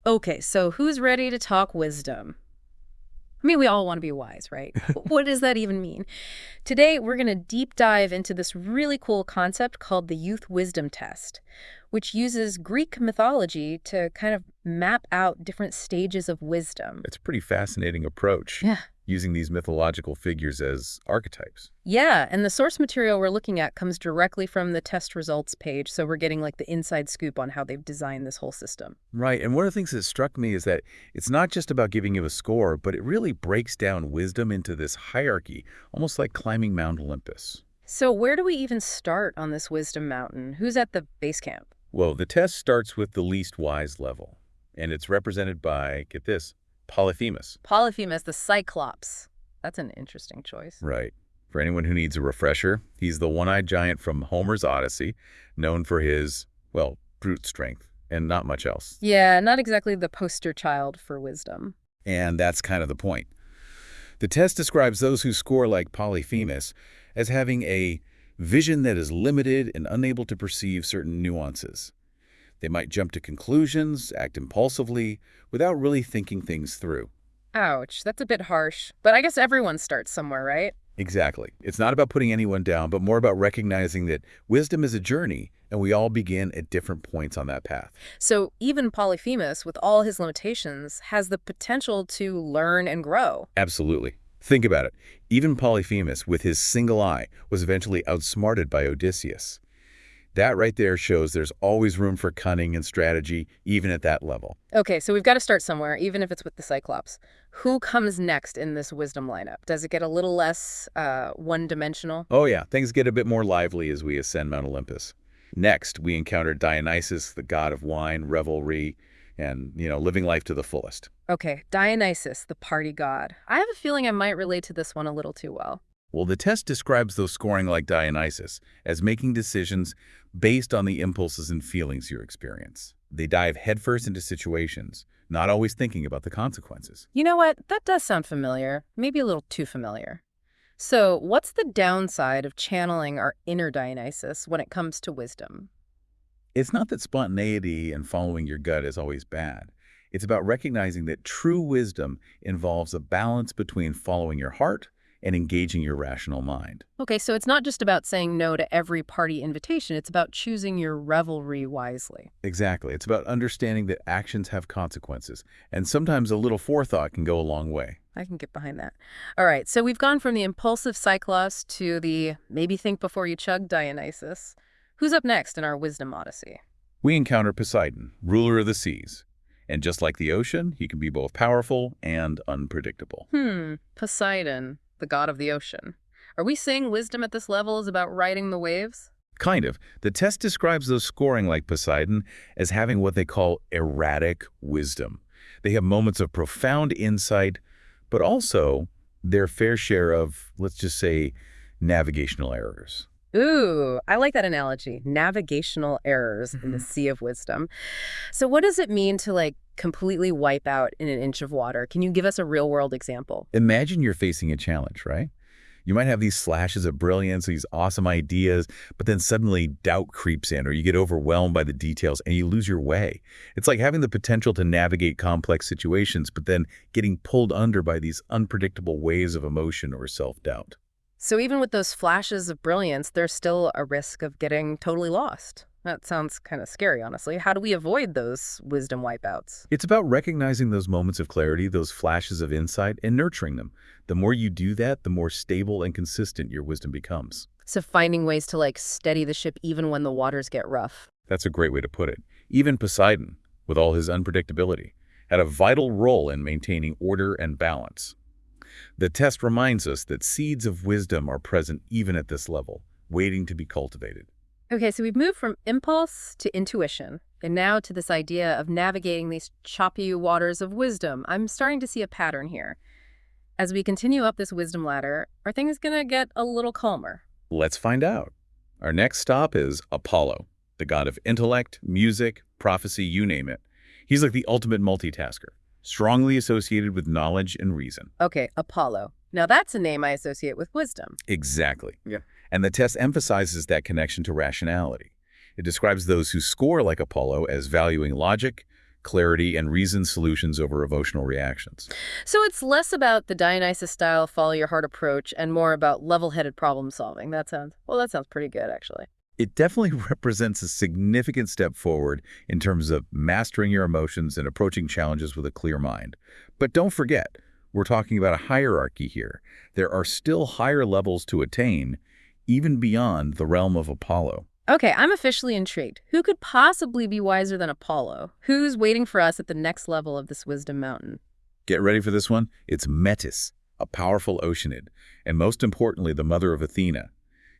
Okay, so who's ready to talk wisdom? I mean, we all want to be wise, right? But what does that even mean? Today, we're going to deep dive into this really cool concept called the youth wisdom test, which uses Greek mythology to kind of map out different stages of wisdom. It's a pretty fascinating approach, Yeah. using these mythological figures as archetypes. Yeah, and the source material we're looking at comes directly from the test results page, so we're getting like the inside scoop on how they've designed this whole system. Right, and one of the things that struck me is that it's not just about giving you a score, but it really breaks down wisdom into this hierarchy, almost like climbing Mount Olympus. So where do we even start on this wisdom mountain? Who's at the base camp? Well, the test starts with the least wise level, and it's represented by, get this, Polyphemus. Polyphemus, the Cyclops. That's an interesting choice. Right. For anyone who needs a refresher, he's the one-eyed giant from Homer's Odyssey, known for his, well, brute strength, and not much else. Yeah, not exactly the poster child for wisdom. And that's kind of the point. The test describes those who score like Polyphemus as having a vision that is limited and unable to perceive certain nuances. They might jump to conclusions, act impulsively, without really thinking things through. Ouch, that's a bit harsh. But I guess everyone starts somewhere, right? Exactly. It's not about putting anyone down, but more about recognizing that wisdom is a journey, and we all begin at different points on that path. So even Polyphemus, with all his limitations, has the potential to learn and grow. Absolutely. Think about it. Even Polyphemus, with his single eye, was eventually outsmarted by Odysseus. That right there shows there's always room for cunning and strategy, even at that level. Okay, so we've got to start somewhere, even if it's with the Cyclops. Who comes next in this wisdom lineup? Does it get a little less one-dimensional? Oh yeah, things get a bit more lively as we ascend Mount Olympus. Next, we encounter Dionysus, the god of wine, revelry, and, living life to the fullest. Okay, Dionysus, the party god. I have a feeling I might relate to this one a little too well. Well, the test describes those scoring like Dionysus as making decisions based on the impulses and feelings you experience. They dive headfirst into situations, not always thinking about the consequences. You know what? That does sound familiar. Maybe a little too familiar. So what's the downside of channeling our inner Dionysus when it comes to wisdom? It's not that spontaneity and following your gut is always bad. It's about recognizing that true wisdom involves a balance between following your heart and engaging your rational mind. Okay, so it's not just about saying no to every party invitation. It's about choosing your revelry wisely. Exactly. It's about understanding that actions have consequences, and sometimes a little forethought can go a long way. I can get behind that. All right, so we've gone from the impulsive Cyclops to the maybe think before you chug Dionysus. Who's up next in our wisdom odyssey? We encounter Poseidon, ruler of the seas. And just like the ocean, he can be both powerful and unpredictable. Poseidon, the god of the ocean. Are we saying wisdom at this level is about riding the waves? Kind of. The test describes those scoring like Poseidon as having what they call erratic wisdom. They have moments of profound insight, but also their fair share of, let's just say, navigational errors. Ooh, I like that analogy. Navigational errors in the sea of wisdom. So what does it mean to completely wipe out in an inch of water? Can you give us a real world example? Imagine you're facing a challenge, right? You might have these flashes of brilliance, these awesome ideas, but then suddenly doubt creeps in or you get overwhelmed by the details and you lose your way. It's like having the potential to navigate complex situations, but then getting pulled under by these unpredictable waves of emotion or self-doubt. So even with those flashes of brilliance, there's still a risk of getting totally lost. That sounds kind of scary, honestly. How do we avoid those wisdom wipeouts? It's about recognizing those moments of clarity, those flashes of insight, and nurturing them. The more you do that, the more stable and consistent your wisdom becomes. So finding ways to steady the ship even when the waters get rough. That's a great way to put it. Even Poseidon, with all his unpredictability, had a vital role in maintaining order and balance. The test reminds us that seeds of wisdom are present even at this level, waiting to be cultivated. Okay, so we've moved from impulse to intuition, and now to this idea of navigating these choppy waters of wisdom. I'm starting to see a pattern here. As we continue up this wisdom ladder, are things going to get a little calmer? Let's find out. Our next stop is Apollo, the god of intellect, music, prophecy, you name it. He's like the ultimate multitasker, strongly associated with knowledge and reason. Okay, Apollo. Now that's a name I associate with wisdom. Exactly. Yeah. And the test emphasizes that connection to rationality. It describes those who score like Apollo as valuing logic, clarity, and reasoned solutions over emotional reactions. So it's less about the Dionysus-style follow your heart approach and more about level-headed problem solving. That sounds pretty good, actually. It definitely represents a significant step forward in terms of mastering your emotions and approaching challenges with a clear mind. But don't forget, we're talking about a hierarchy here. There are still higher levels to attain, even beyond the realm of Apollo. Okay, I'm officially intrigued. Who could possibly be wiser than Apollo? Who's waiting for us at the next level of this wisdom mountain? Get ready for this one. It's Metis, a powerful Oceanid, and most importantly, the mother of Athena.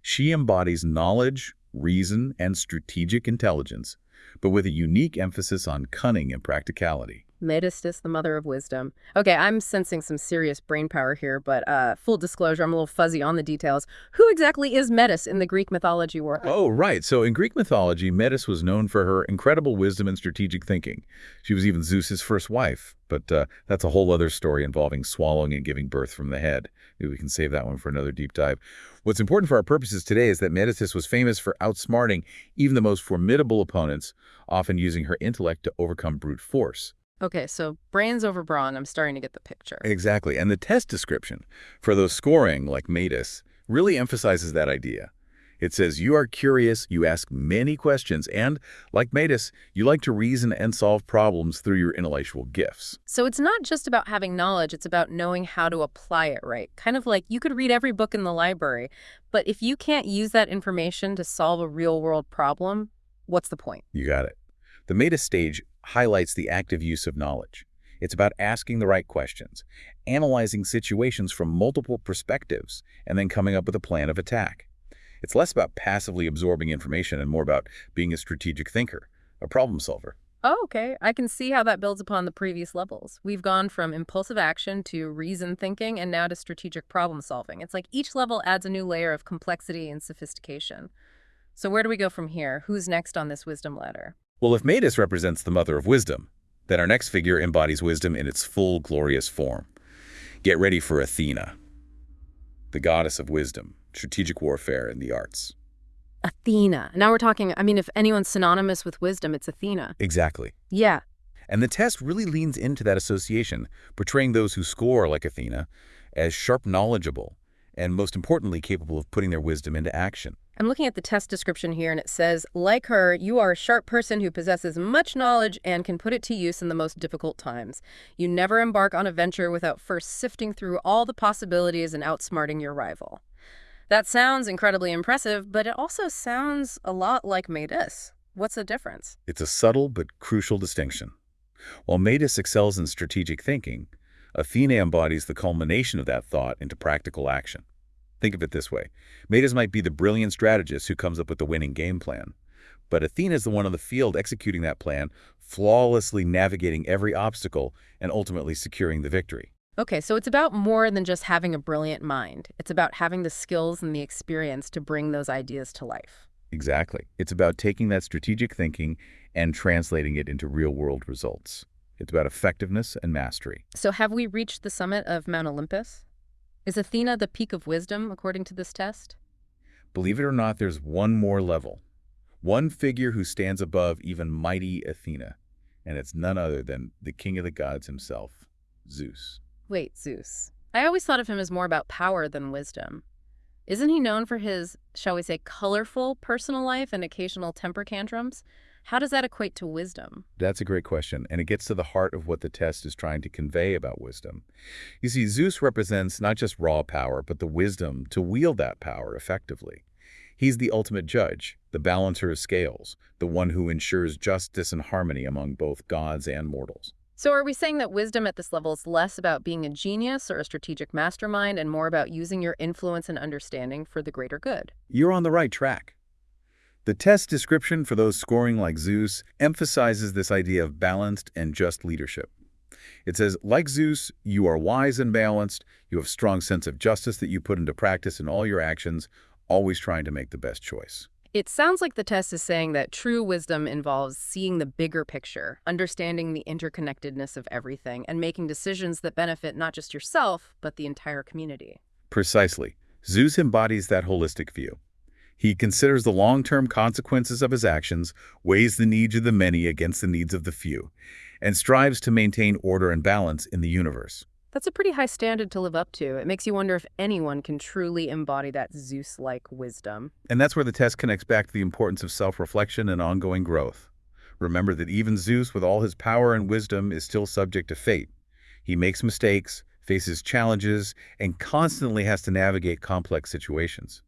She embodies knowledge, reason, and strategic intelligence, but with a unique emphasis on cunning and practicality. Metis, the mother of wisdom. Okay, I'm sensing some serious brain power here, but full disclosure, I'm a little fuzzy on the details. Who exactly is Metis in the Greek mythology world? Oh, right. So in Greek mythology, Metis was known for her incredible wisdom and strategic thinking. She was even Zeus's first wife, but that's a whole other story involving swallowing and giving birth from the head. Maybe we can save that one for another deep dive. What's important for our purposes today is that Metis was famous for outsmarting even the most formidable opponents, often using her intellect to overcome brute force. Okay, so brains over brawn, I'm starting to get the picture. Exactly. And the test description for those scoring, like Metis, really emphasizes that idea. It says you are curious, you ask many questions, and, like Metis, you like to reason and solve problems through your intellectual gifts. So it's not just about having knowledge, it's about knowing how to apply it right. Kind of like you could read every book in the library, but if you can't use that information to solve a real-world problem, what's the point? You got it. The Metis stage highlights the active use of knowledge. It's about asking the right questions, analyzing situations from multiple perspectives, and then coming up with a plan of attack. It's less about passively absorbing information and more about being a strategic thinker, a problem solver. Oh, okay. I can see how that builds upon the previous levels. We've gone from impulsive action to reason thinking and now to strategic problem solving. It's like each level adds a new layer of complexity and sophistication. So where do we go from here? Who's next on this wisdom ladder? Well, if Metis represents the mother of wisdom, then our next figure embodies wisdom in its full, glorious form. Get ready for Athena, the goddess of wisdom, strategic warfare, and the arts. Athena. Now we're talking, if anyone's synonymous with wisdom, it's Athena. Exactly. Yeah. And the test really leans into that association, portraying those who score like Athena as sharp, knowledgeable, and most importantly, capable of putting their wisdom into action. I'm looking at the test description here, and it says, like her, you are a sharp person who possesses much knowledge and can put it to use in the most difficult times. You never embark on a venture without first sifting through all the possibilities and outsmarting your rival. That sounds incredibly impressive, but it also sounds a lot like Metis. What's the difference? It's a subtle but crucial distinction. While Metis excels in strategic thinking, Athena embodies the culmination of that thought into practical action. Think of it this way. Metis might be the brilliant strategist who comes up with the winning game plan, but Athena is the one on the field executing that plan, flawlessly navigating every obstacle and ultimately securing the victory. Okay, so it's about more than just having a brilliant mind. It's about having the skills and the experience to bring those ideas to life. Exactly. It's about taking that strategic thinking and translating it into real-world results. It's about effectiveness and mastery. So have we reached the summit of Mount Olympus? Is Athena the peak of wisdom, according to this test? Believe it or not, there's one more level. One figure who stands above even mighty Athena, and it's none other than the king of the gods himself, Zeus. Wait, Zeus. I always thought of him as more about power than wisdom. Isn't he known for his, shall we say, colorful personal life and occasional temper tantrums? How does that equate to wisdom? That's a great question, and it gets to the heart of what the test is trying to convey about wisdom. You see, Zeus represents not just raw power, but the wisdom to wield that power effectively. He's the ultimate judge, the balancer of scales, the one who ensures justice and harmony among both gods and mortals. So are we saying that wisdom at this level is less about being a genius or a strategic mastermind and more about using your influence and understanding for the greater good? You're on the right track. The test description for those scoring like Zeus emphasizes this idea of balanced and just leadership. It says, like Zeus, you are wise and balanced, you have a strong sense of justice that you put into practice in all your actions, always trying to make the best choice. It sounds like the test is saying that true wisdom involves seeing the bigger picture, understanding the interconnectedness of everything, and making decisions that benefit not just yourself, but the entire community. Precisely. Zeus embodies that holistic view. He considers the long-term consequences of his actions, weighs the needs of the many against the needs of the few, and strives to maintain order and balance in the universe. That's a pretty high standard to live up to. It makes you wonder if anyone can truly embody that Zeus-like wisdom. And that's where the test connects back to the importance of self-reflection and ongoing growth. Remember that even Zeus, with all his power and wisdom, is still subject to fate. He makes mistakes, faces challenges, and constantly has to navigate complex situations.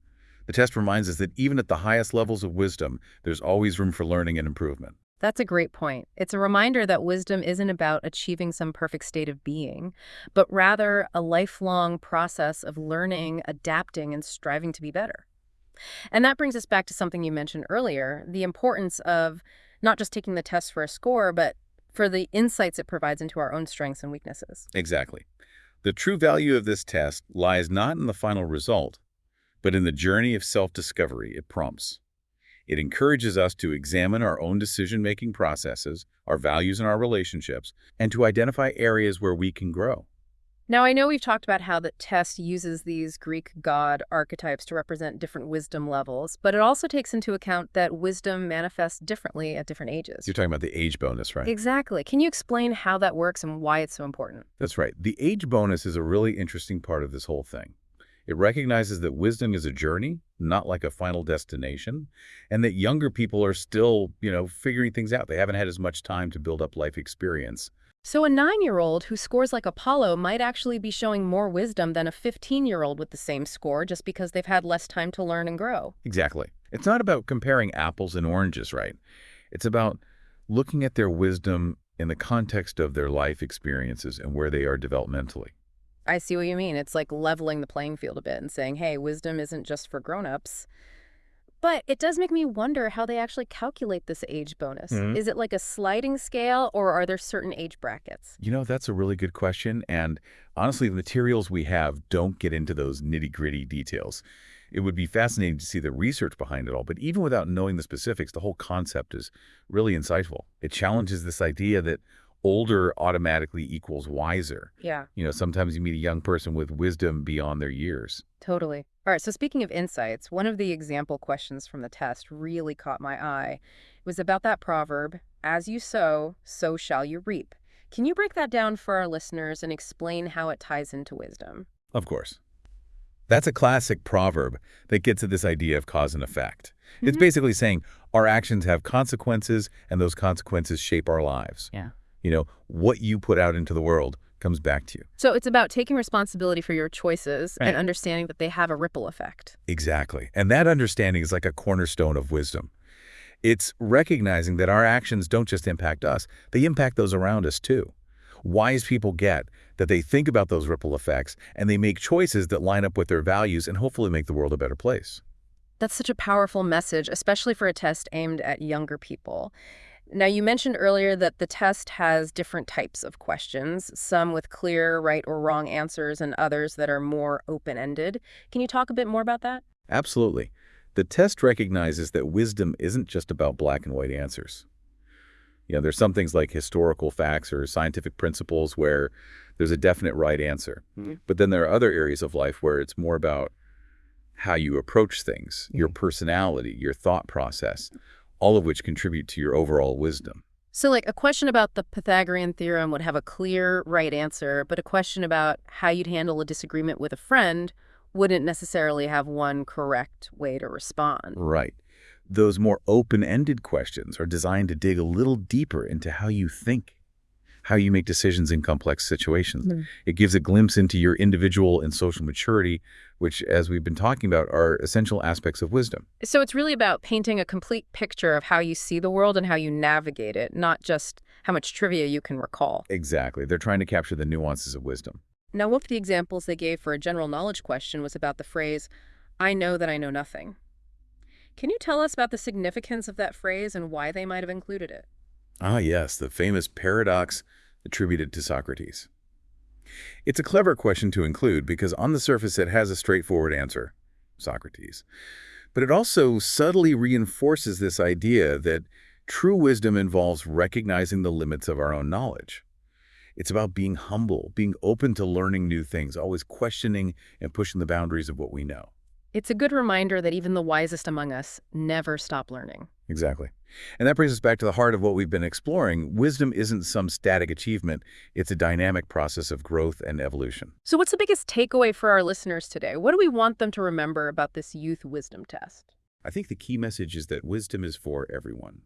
The test reminds us that even at the highest levels of wisdom, there's always room for learning and improvement. That's a great point. It's a reminder that wisdom isn't about achieving some perfect state of being, but rather a lifelong process of learning, adapting, and striving to be better. And that brings us back to something you mentioned earlier, the importance of not just taking the test for a score, but for the insights it provides into our own strengths and weaknesses. Exactly. The true value of this test lies not in the final result, but in the journey of self-discovery it prompts. It encourages us to examine our own decision-making processes, our values and our relationships, and to identify areas where we can grow. Now, I know we've talked about how the test uses these Greek god archetypes to represent different wisdom levels, but it also takes into account that wisdom manifests differently at different ages. You're talking about the age bonus, right? Exactly. Can you explain how that works and why it's so important? That's right. The age bonus is a really interesting part of this whole thing. It recognizes that wisdom is a journey, not like a final destination, and that younger people are still, figuring things out. They haven't had as much time to build up life experience. So a 9-year-old who scores like Apollo might actually be showing more wisdom than a 15-year-old with the same score just because they've had less time to learn and grow. Exactly. It's not about comparing apples and oranges, right? It's about looking at their wisdom in the context of their life experiences and where they are developmentally. I see what you mean. It's like leveling the playing field a bit and saying, hey, wisdom isn't just for grown-ups. But it does make me wonder how they actually calculate this age bonus. Is it like a sliding scale, or are there certain age brackets? That's a really good question. And honestly, the materials we have don't get into those nitty-gritty details. It would be fascinating to see the research behind it all. But even without knowing the specifics, the whole concept is really insightful. It challenges this idea that older automatically equals wiser. Yeah. Sometimes you meet a young person with wisdom beyond their years. Totally. All right, so speaking of insights, one of the example questions from the test really caught my eye. It was about that proverb, as you sow, so shall you reap. Can you break that down for our listeners and explain how it ties into wisdom? Of course. That's a classic proverb that gets at this idea of cause and effect. It's basically saying our actions have consequences, and those consequences shape our lives. Yeah. What you put out into the world comes back to you. So it's about taking responsibility for your choices Right. and understanding that they have a ripple effect. Exactly. And that understanding is like a cornerstone of wisdom. It's recognizing that our actions don't just impact us, they impact those around us too. Wise people get that they think about those ripple effects and they make choices that line up with their values and hopefully make the world a better place. That's such a powerful message, especially for a test aimed at younger people. Now, you mentioned earlier that the test has different types of questions, some with clear right or wrong answers and others that are more open-ended. Can you talk a bit more about that? Absolutely. The test recognizes that wisdom isn't just about black and white answers. There's some things like historical facts or scientific principles where there's a definite right answer. But then there are other areas of life where it's more about how you approach things, your personality, your thought process, all of which contribute to your overall wisdom. So like a question about the Pythagorean theorem would have a clear right answer, but a question about how you'd handle a disagreement with a friend wouldn't necessarily have one correct way to respond. Right. Those more open-ended questions are designed to dig a little deeper into how you think, how you make decisions in complex situations. It gives a glimpse into your individual and social maturity, which, as we've been talking about, are essential aspects of wisdom. So it's really about painting a complete picture of how you see the world and how you navigate it, not just how much trivia you can recall. Exactly. They're trying to capture the nuances of wisdom. Now, one of the examples they gave for a general knowledge question was about the phrase, I know that I know nothing. Can you tell us about the significance of that phrase and why they might have included it? Ah, yes, the famous paradox attributed to Socrates. It's a clever question to include because on the surface it has a straightforward answer, Socrates. But it also subtly reinforces this idea that true wisdom involves recognizing the limits of our own knowledge. It's about being humble, being open to learning new things, always questioning and pushing the boundaries of what we know. It's a good reminder that even the wisest among us never stop learning. Exactly. And that brings us back to the heart of what we've been exploring. Wisdom isn't some static achievement. It's a dynamic process of growth and evolution. So what's the biggest takeaway for our listeners today? What do we want them to remember about this youth wisdom test? I think the key message is that wisdom is for everyone.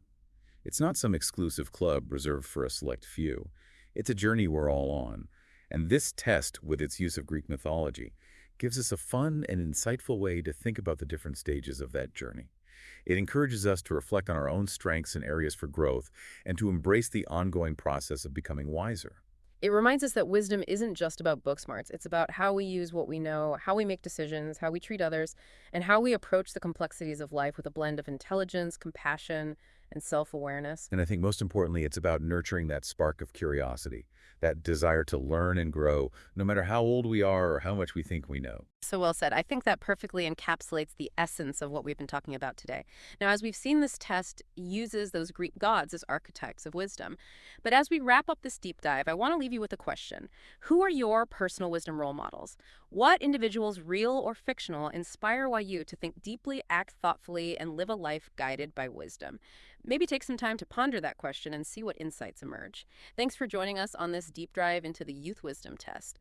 It's not some exclusive club reserved for a select few. It's a journey we're all on. And this test, with its use of Greek mythology, gives us a fun and insightful way to think about the different stages of that journey. It encourages us to reflect on our own strengths and areas for growth and to embrace the ongoing process of becoming wiser. It reminds us that wisdom isn't just about book smarts. It's about how we use what we know, how we make decisions, how we treat others, and how we approach the complexities of life with a blend of intelligence, compassion, and self-awareness. And I think most importantly, it's about nurturing that spark of curiosity, that desire to learn and grow, no matter how old we are or how much we think we know. So well said. I think that perfectly encapsulates the essence of what we've been talking about today. Now, as we've seen, this test uses those Greek gods as archetypes of wisdom. But as we wrap up this deep dive, I want to leave you with a question. Who are your personal wisdom role models? What individuals, real or fictional, inspire you to think deeply, act thoughtfully, and live a life guided by wisdom? Maybe take some time to ponder that question and see what insights emerge. Thanks for joining us on this deep dive into the Youth Wisdom Test.